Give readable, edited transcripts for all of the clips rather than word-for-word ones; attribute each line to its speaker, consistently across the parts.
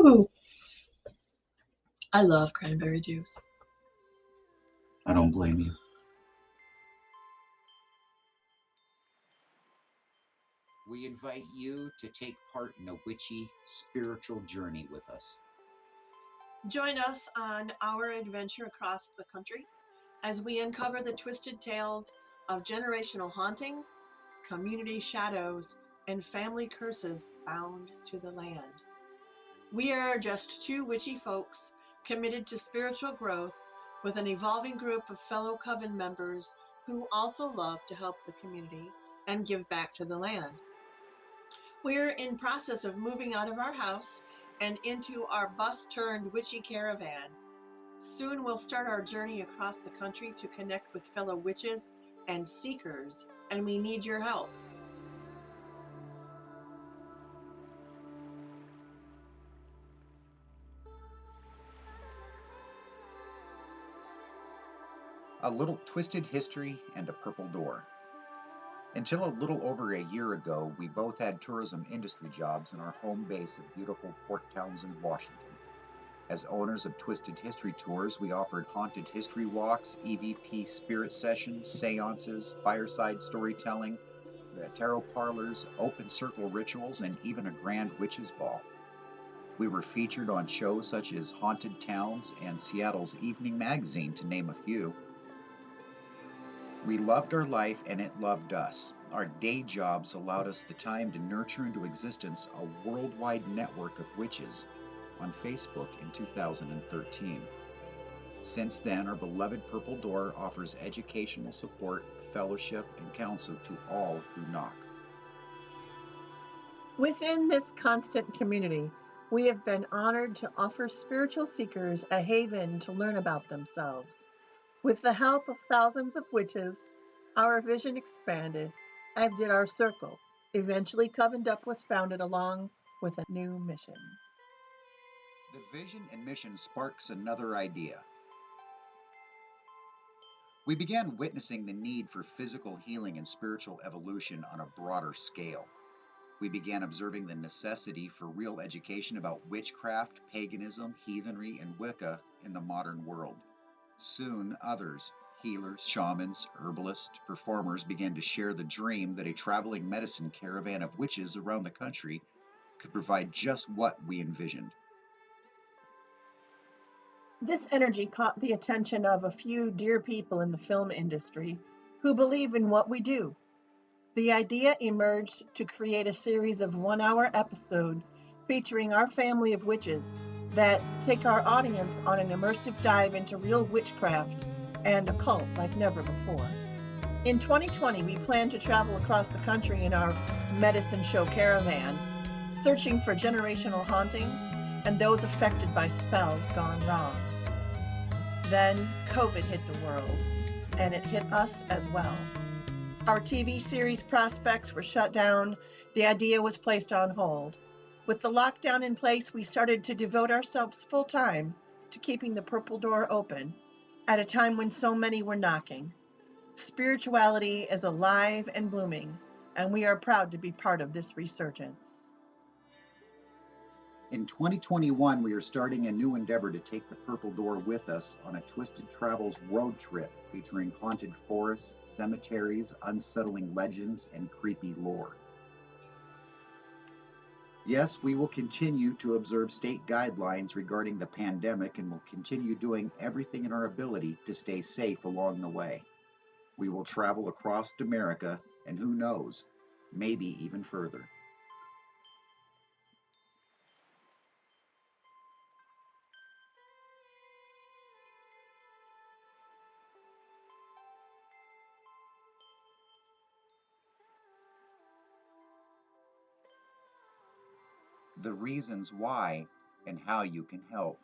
Speaker 1: Woo! I love cranberry juice.
Speaker 2: I don't blame you. We invite you to take part in a witchy spiritual journey with us.
Speaker 1: Join us on our adventure across the country as we uncover the twisted tales of generational hauntings, community shadows, and family curses bound to the land. We are just two witchy folks committed to spiritual growth with an evolving group of fellow coven members who also love to help the community and give back to the land. We're in process of moving out of our house and into our bus-turned witchy caravan. Soon we'll start our journey across the country to connect with fellow witches and seekers, and we need your help.
Speaker 2: A little twisted history and a purple door. Until a little over a year ago, we both had tourism industry jobs in our home base of beautiful Port Townsend, Washington. As owners of Twisted History Tours, we offered haunted history walks, EVP spirit sessions, seances, fireside storytelling, tarot parlors, open circle rituals, and even a grand witches' ball. We were featured on shows such as Haunted Towns and Seattle's Evening Magazine, to name a few. We loved our life and it loved us. Our day jobs allowed us the time to nurture into existence a worldwide network of witches on Facebook in 2013. Since then, our beloved Purple Door offers educational support, fellowship, and counsel to all who knock.
Speaker 3: Within this constant community, we have been honored to offer spiritual seekers a haven to learn about themselves. With the help of thousands of witches, our vision expanded, as did our circle. Eventually, Covened Up was founded along with a new mission.
Speaker 2: The vision and mission sparks another idea. We began witnessing the need for physical healing and spiritual evolution on a broader scale. We began observing the necessity for real education about witchcraft, paganism, heathenry, and Wicca in the modern world. Soon, others, healers, shamans, herbalists, performers, began to share the dream that a traveling medicine caravan of witches around the country could provide just what we envisioned.
Speaker 3: This energy caught the attention of a few dear people in the film industry who believe in what we do. The idea emerged to create a series of 1 hour episodes featuring our family of witches that take our audience on an immersive dive into real witchcraft and occult like never before. In 2020, we plan to travel across the country in our medicine show caravan, searching for generational hauntings and those affected by spells gone wrong. Then COVID hit the world, and it hit us as well. Our TV series prospects were shut down. The idea was placed on hold. With the lockdown in place, we started to devote ourselves full time to keeping the Purple Door open at a time when so many were knocking. Spirituality is alive and blooming, and we are proud to be part of this resurgence.
Speaker 2: In 2021, we are starting a new endeavor to take the Purple Door with us on a Twisted Travels road trip featuring haunted forests, cemeteries, unsettling legends, and creepy lore. Yes, we will continue to observe state guidelines regarding the pandemic and will continue doing everything in our ability to stay safe along the way. We will travel across America and who knows, maybe even further. The reasons why and how you can help.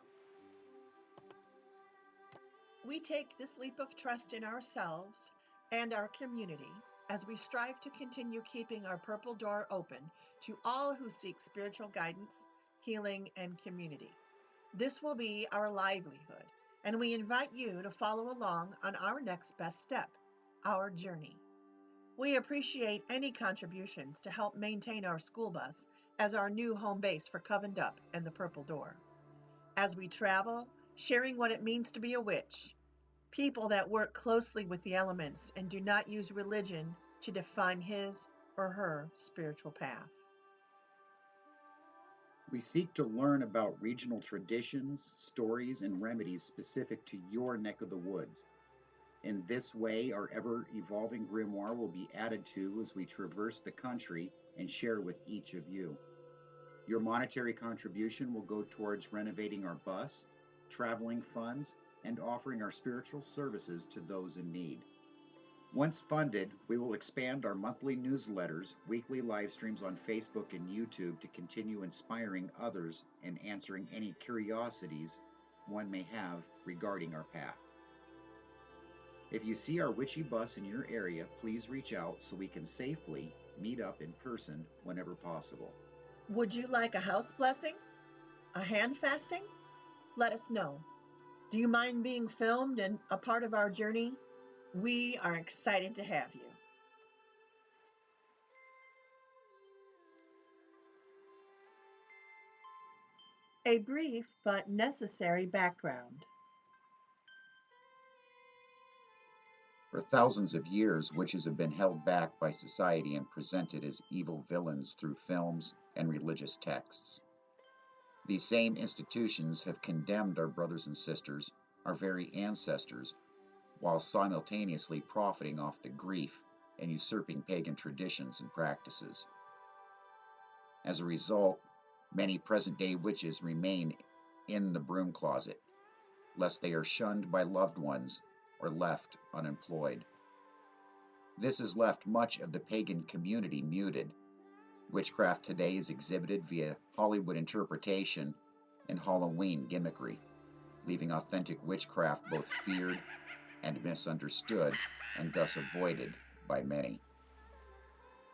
Speaker 3: We take this leap of trust in ourselves and our community as we strive to continue keeping our Purple Door open to all who seek spiritual guidance, healing, and community. This will be our livelihood, and we invite you to follow along on our next best step, our journey. We appreciate any contributions to help maintain our school bus as our new home base for Covent Up and the Purple Door. As we travel, sharing what it means to be a witch, people that work closely with the elements and do not use religion to define his or her spiritual path.
Speaker 2: We seek to learn about regional traditions, stories, and remedies specific to your neck of the woods. In this way, our ever-evolving grimoire will be added to as we traverse the country and share with each of you. Your monetary contribution will go towards renovating our bus, traveling funds, and offering our spiritual services to those in need. Once funded, we will expand our monthly newsletters, weekly live streams on Facebook and YouTube to continue inspiring others and answering any curiosities one may have regarding our path. If you see our witchy bus in your area, please reach out so we can safely meet up in person whenever possible.
Speaker 3: Would you like a house blessing? A hand fasting? Let us know. Do you mind being filmed and a part of our journey? We are excited to have you. A brief but necessary background.
Speaker 2: For thousands of years, witches have been held back by society and presented as evil villains through films and religious texts. These same institutions have condemned our brothers and sisters, our very ancestors, while simultaneously profiting off the grief and usurping pagan traditions and practices. As a result, many present-day witches remain in the broom closet, lest they are shunned by loved ones or left unemployed. This has left much of the pagan community muted. Witchcraft today is exhibited via Hollywood interpretation and Halloween gimmickry, leaving authentic witchcraft both feared and misunderstood, and thus avoided by many.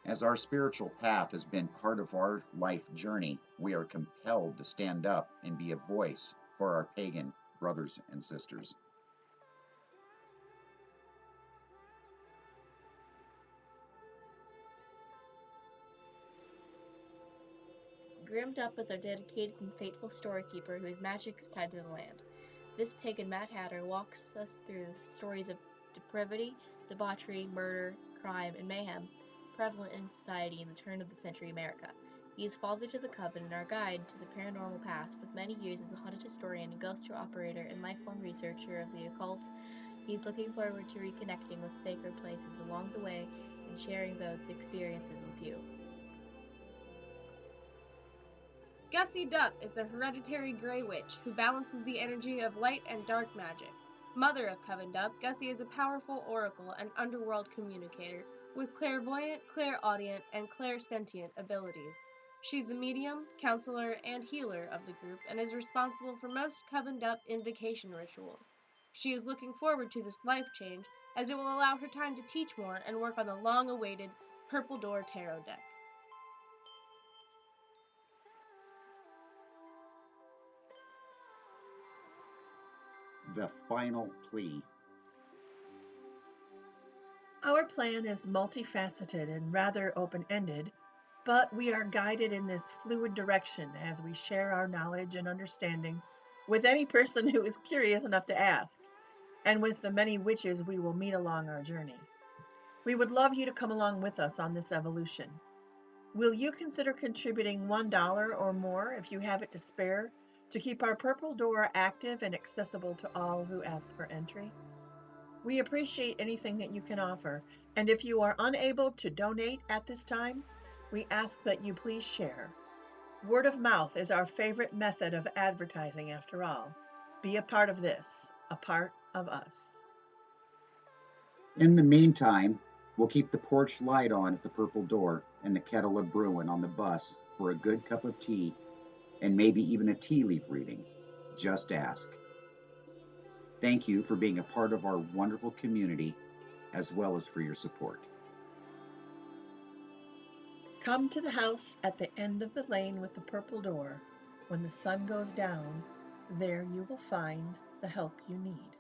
Speaker 2: As our spiritual path has been part of our life journey, we are compelled to stand up and be a voice for our pagan brothers and sisters.
Speaker 4: Grim Dup is our dedicated and faithful storykeeper whose magic is tied to the land. This pagan Mad Hatter walks us through stories of depravity, debauchery, murder, crime, and mayhem prevalent in society in the turn-of-the-century America. He is father to the Coven and our guide to the paranormal past. With many years as a haunted historian, a ghost tour operator, and lifelong researcher of the occult, he's looking forward to reconnecting with sacred places along the way and sharing those experiences with you.
Speaker 5: Gussie Dup is a hereditary Grey Witch who balances the energy of light and dark magic. Mother of Covent Dup, Gussie is a powerful oracle and underworld communicator with clairvoyant, clairaudient, and clairsentient abilities. She's the medium, counselor, and healer of the group and is responsible for most Covent Dup invocation rituals. She is looking forward to this life change as it will allow her time to teach more and work on the long-awaited Purple Door Tarot deck.
Speaker 2: The final plea.
Speaker 3: Our plan is multifaceted and rather open-ended, but we are guided in this fluid direction as we share our knowledge and understanding with any person who is curious enough to ask, and with the many witches we will meet along our journey. We would love you to come along with us on this evolution. Will you consider contributing $1 or more if you have it to spare to keep our Purple Door active and accessible to all who ask for entry? We appreciate anything that you can offer, and if you are unable to donate at this time, we ask that you please share. Word of mouth is our favorite method of advertising after all. Be a part of this, a part of us.
Speaker 2: In the meantime, we'll keep the porch light on at the Purple Door and the kettle of brewing on the bus for a good cup of tea and maybe even a tea leaf reading. Just ask. Thank you for being a part of our wonderful community, as well as for your support.
Speaker 3: Come to the house at the end of the lane with the Purple Door. When the sun goes down, there you will find the help you need.